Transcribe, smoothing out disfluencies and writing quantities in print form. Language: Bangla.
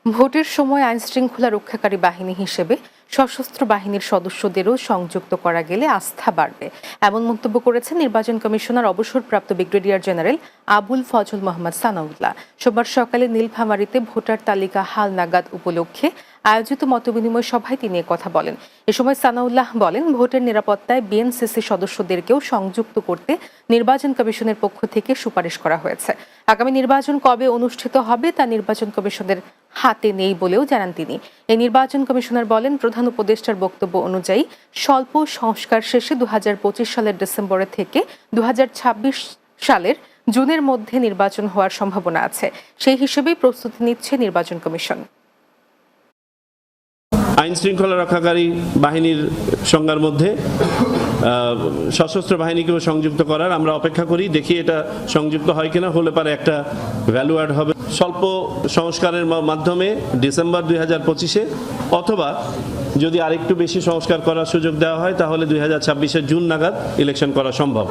ভোটের সময় আইনশৃঙ্খলা রক্ষাকারী বাহিনী হিসেবে সশস্ত্র বাহিনীর সদস্যদেরও সংযুক্ত করা গেলে আস্থা বাড়বে, এমন মন্তব্য করেছেন নির্বাচন কমিশনার অবসরপ্রাপ্ত ব্রিগেডিয়ার জেনারেল আবুল ফজল মোহাম্মদ সানাউল্লাহ। সোমবার সকালে নীলফামারীতে ভোটার তালিকা হালনাগাদ উপলক্ষে আয়োজিত মতবিনিময় সভায় তিনি কথা বলেন। এ সময় সানাউল্লাহ বলেন, ভোটের নিরাপত্তায় বিএনসিসি সদস্যদেরকেও সংযুক্ত করতে নির্বাচন কমিশনের পক্ষ থেকে সুপারিশ করা হয়েছে। আগামী নির্বাচন কবে অনুষ্ঠিত হবে তা নির্বাচন কমিশনের হাতে নেই বলেও জানান তিনি। এই নির্বাচন কমিশনার বলেন, প্রধান উপদেষ্টার বক্তব্য অনুযায়ী স্বল্প সংস্কার শেষে 2025 সালের ডিসেম্বরে থেকে 2026 সালের জুনের মধ্যে নির্বাচন হওয়ার সম্ভাবনা আছে। সেই হিসেবেই প্রস্তুতি নিচ্ছে নির্বাচন কমিশন। আইন শৃঙ্খলা রক্ষাকারী বাহিনীর সংজ্ঞার মধ্যে সশস্ত্র বাহিনীকেও সংযুক্ত করার আমরা অপেক্ষা করি, দেখি এটা সংযুক্ত হয় কিনা। হলে পারে একটা ভ্যালু অ্যাড হবে স্বল্প সংস্কারের মাধ্যমে ডিসেম্বর 2025-এ, অথবা যদি আরেকটু বেশি সংস্কার করার সুযোগ দেওয়া হয় তাহলে 2026-এর জুন নাগাদ ইলেকশন করা সম্ভব।